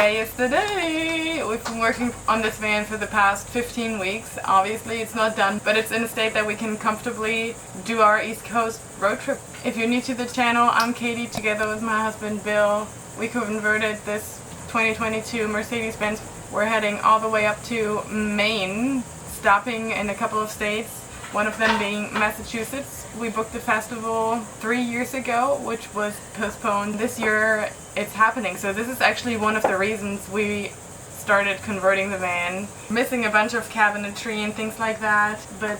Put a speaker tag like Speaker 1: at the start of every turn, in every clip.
Speaker 1: today is the day! We've been working on this van for the past 15 weeks. Obviously it's not done, but it's in a state that we can comfortably do our East Coast road trip. If you're new to the channel, I'm Katie, together with my husband Bill. We converted this 2022 Mercedes-Benz. We're heading all the way up to Maine, stopping in a couple of states, one of them being Massachusetts. We booked the festival 3 years ago, which was postponed. This year it's happening, so this is actually one of the reasons we started converting the van. Missing a bunch of cabinetry and things like that, but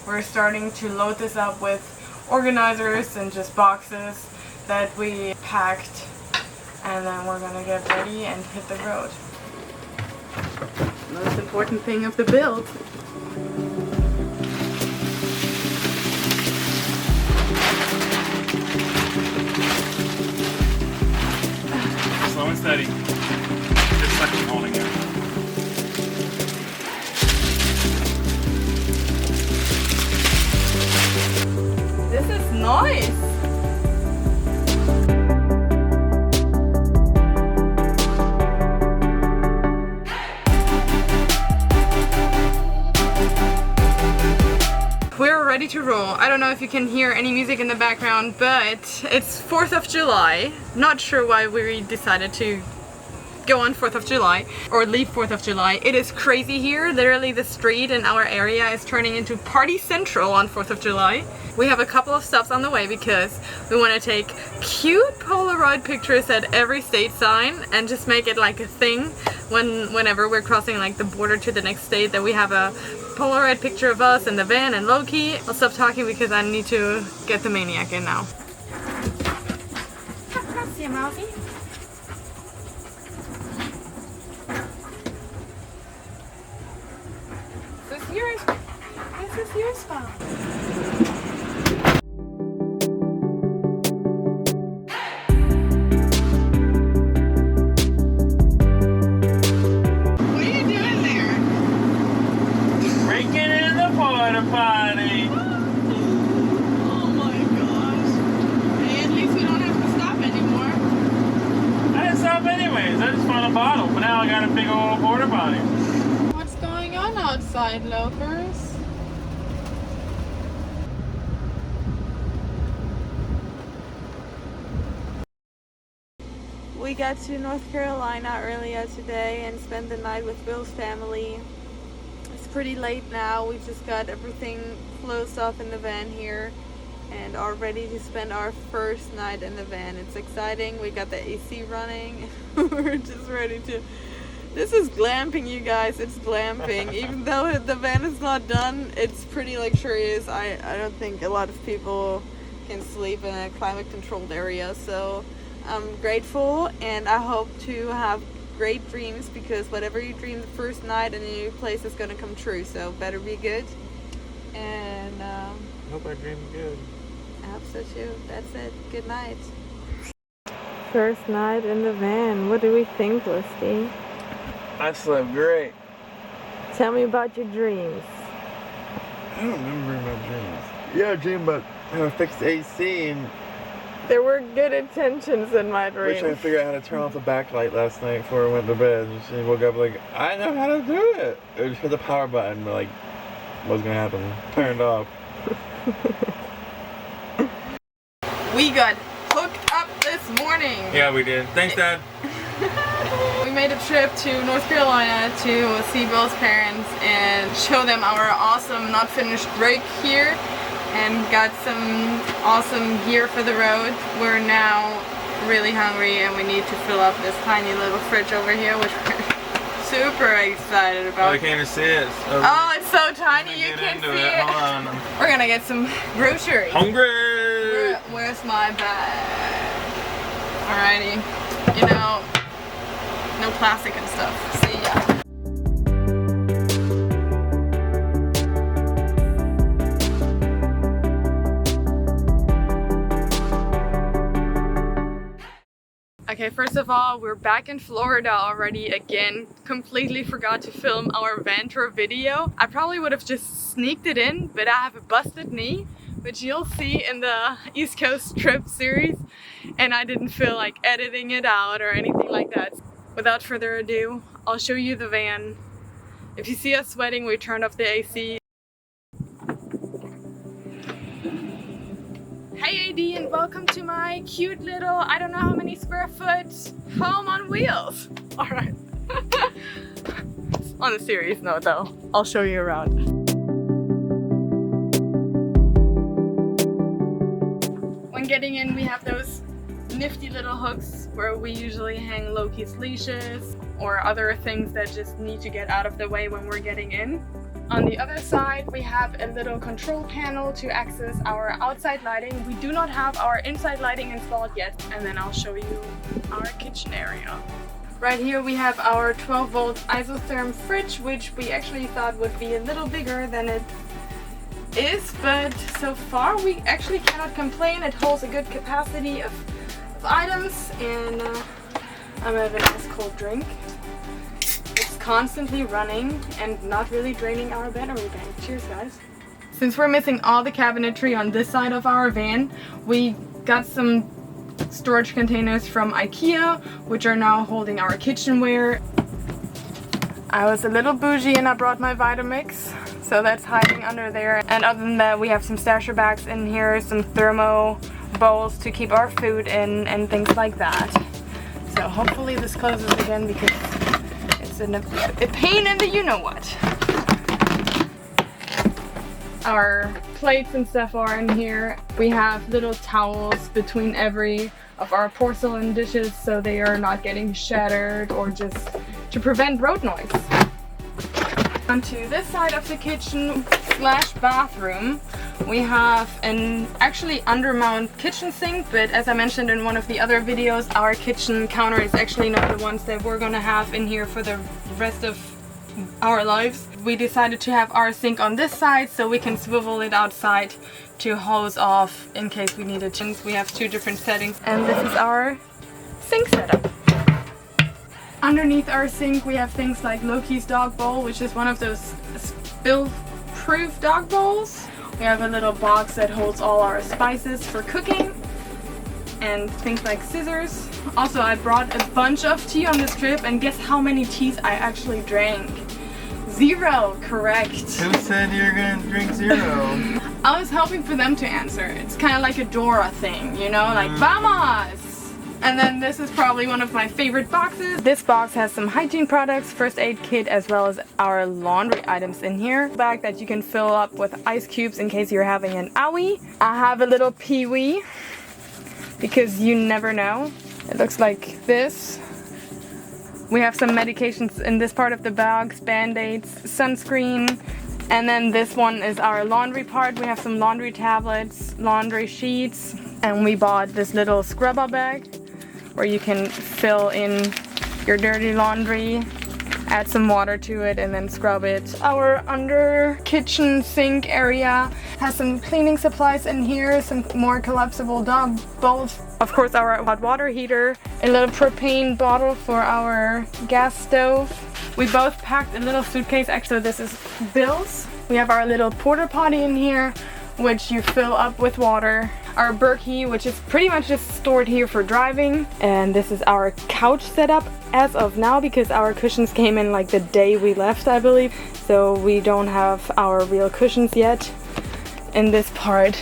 Speaker 1: we're starting to load this up with organizers and just boxes that we packed, and then we're gonna get ready and hit the road. Most important thing of the build.
Speaker 2: Slow and steady. Just suction holding it.
Speaker 1: This is nice. We're ready to roll. I don't know if you can hear any music in the background, but it's 4th of July. Not sure why we decided to go on 4th of July or leave 4th of July. It is crazy here. Literally the street in our area is turning into party central on 4th of July. We have a couple of stops on the way because we want to take cute Polaroid pictures at every state sign and just make it like a thing whenever we're crossing like the border to the next state, that we have a Polaroid picture of us in the van and low-key. I'll stop talking because I need to get the maniac in now. See you, Mousy. This is your spot.
Speaker 2: Party.
Speaker 1: Oh my gosh. Hey, at least we don't have to stop anymore.
Speaker 2: I didn't stop anyways. I just found a bottle, but now I got a big old border body.
Speaker 1: What's going on outside, loafers? We got to North Carolina earlier today and spent the night with Bill's family. It's pretty late now. We've just got everything closed off in the van here and are ready to spend our first night in the van. It's exciting. We got the AC running. We're just ready to... This is glamping, you guys. It's glamping. Even though the van is not done, it's pretty luxurious. I don't think a lot of people can sleep in a climate-controlled area, so I'm grateful, and I hope to have great dreams, because whatever you dream the first night in a new place is gonna come true, so better be good. And
Speaker 2: Hope I dream good.
Speaker 1: I hope so too. That's it. Good night. First night in the van. What do we think, Listy?
Speaker 2: I slept great.
Speaker 1: Tell me about your dreams.
Speaker 3: I don't remember my dreams. Yeah, I dreamed about how to fix the AC, and
Speaker 1: There were good intentions in my
Speaker 3: I wish I
Speaker 1: dreams.
Speaker 3: could figure out how to turn off the backlight last night before I went to bed. And she woke up like, I know how to do it. I just hit the power button, but like, what's gonna happen? Turned off.
Speaker 1: We got hooked up this morning.
Speaker 2: Yeah, we did. Thanks, Dad.
Speaker 1: We made a trip to North Carolina to see Bill's parents and show them our awesome not finished rig here, and got some awesome gear for the road. We're now really hungry and we need to fill up this tiny little fridge over here, which we're super excited
Speaker 2: Oh,
Speaker 1: about.
Speaker 2: I can't even see it.
Speaker 1: Oh, it's so tiny you
Speaker 2: Get
Speaker 1: can't
Speaker 2: into
Speaker 1: see
Speaker 2: it.
Speaker 1: it.
Speaker 2: Hold on.
Speaker 1: We're gonna get some groceries.
Speaker 2: Hungry.
Speaker 1: Where's my bag? Alrighty. You know, no plastic and stuff. See ya. Okay, first of all, we're back in Florida already again. Completely forgot to film our van tour video. I probably would have just sneaked it in, but I have a busted knee, which you'll see in the East Coast trip series, and I didn't feel like editing it out or anything like that. without further ado, I'll show you the van. If you see us sweating, we turned off the AC. Hey AD, and welcome to my cute little, I don't know how many square foot home on wheels. Alright. On a serious note though, I'll show you around. When getting in, we have those nifty little hooks where we usually hang Loki's leashes or other things that just need to get out of the way when we're getting in. On the other side, we have a little control panel to access our outside lighting. We do not have our inside lighting installed yet, and then I'll show you our kitchen area. Right here we have our 12 volt isotherm fridge, which we actually thought would be a little bigger than it is, but so far we actually cannot complain. It holds a good capacity of items, and I'm having a nice cold drink. It's constantly running and not really draining our battery bank. Cheers, guys. Since we're missing all the cabinetry on this side of our van, we got some storage containers from IKEA, which are now holding our kitchenware. I was a little bougie and I brought my Vitamix, so that's hiding under there. And other than that, we have some stasher bags in here, some thermo bowls to keep our food in, and things like that. So hopefully this closes again because it's a pain in the you-know-what. Our plates and stuff are in here. We have little towels between every of our porcelain dishes so they are not getting shattered, or just to prevent road noise. Onto this side of the kitchen slash bathroom, we have an actually undermount kitchen sink, but as I mentioned in one of the other videos, our kitchen counter is actually not the ones that we're gonna have in here for the rest of our lives. We decided to have our sink on this side so we can swivel it outside to hose off in case we need it. We have two different settings, and this is our sink setup. Underneath our sink we have things like Loki's dog bowl, which is one of those spill-proof dog bowls. We have a little box that holds all our spices for cooking and things like scissors. Also, I brought a bunch of tea on this trip, and guess how many teas I actually drank? 0, correct.
Speaker 3: Who said you're gonna drink 0?
Speaker 1: I was hoping for them to answer. It's kind of like a Dora thing, you know, like vamos! And then this is probably one of my favorite boxes. This box has some hygiene products, first aid kit, as well as our laundry items in here. Bag that you can fill up with ice cubes in case you're having an owie. I have a little pee-wee because you never know. It looks like this. We have some medications in this part of the bag, band-aids, sunscreen. And then this one is our laundry part. We have some laundry tablets, laundry sheets, and we bought this little scrubber bag where you can fill in your dirty laundry, add some water to it, and then scrub it. Our under kitchen sink area has some cleaning supplies in here, some more collapsible dog bowls. Of course, our hot water heater, a little propane bottle for our gas stove. We both packed a little suitcase. Actually, this is Bill's. We have our little porta potty in here, which you fill up with water. Our Berkey, which is pretty much just stored here for driving. And this is our couch setup as of now, because our cushions came in like the day we left, I believe. So we don't have our real cushions yet. In this part,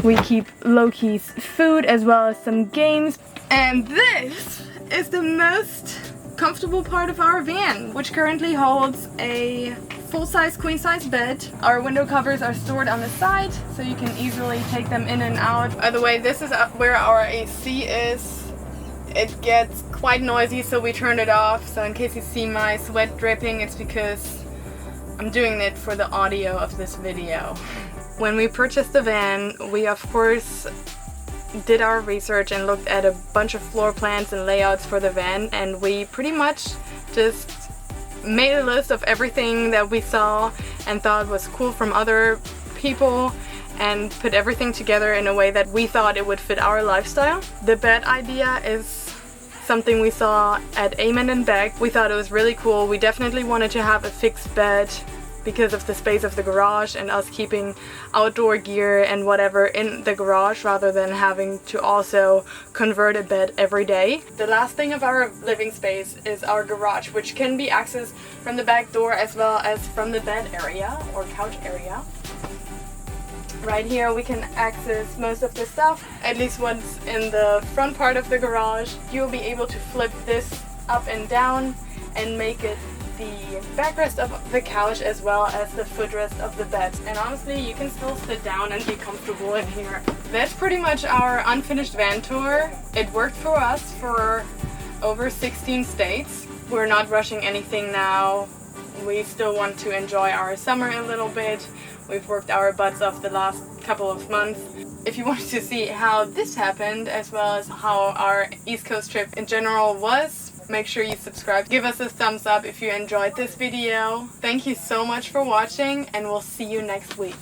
Speaker 1: we keep Loki's food as well as some games. And this is the most comfortable part of our van, which currently holds a full-size queen-size bed. Our window covers are stored on the side, so you can easily take them in and out. By the way, this is where our AC is. It gets quite noisy, so we turned it off. So in case you see my sweat dripping, it's because I'm doing it for the audio of this video. When we purchased the van, we of course did our research and looked at a bunch of floor plans and layouts for the van, and we pretty much just made a list of everything that we saw and thought was cool from other people and put everything together in a way that we thought it would fit our lifestyle. The bed idea is something we saw at Amen and Beck. We thought it was really cool. We definitely wanted to have a fixed bed because of the space of the garage and us keeping outdoor gear and whatever in the garage rather than having to also convert a bed every day. The last thing of our living space is our garage, which can be accessed from the back door as well as from the bed area or couch area. Right here we can access most of the stuff, at least what's in the front part of the garage. You'll be able to flip this up and down and make it the backrest of the couch as well as the footrest of the bed. And honestly, you can still sit down and be comfortable in here. That's pretty much our unfinished van tour. It worked for us for over 16 states. We're not rushing anything now. We still want to enjoy our summer a little bit. We've worked our butts off the last couple of months. If you wanted to see how this happened as well as how our East Coast trip in general was, make sure you subscribe. Give us a thumbs up if you enjoyed this video. Thank you so much for watching, and we'll see you next week.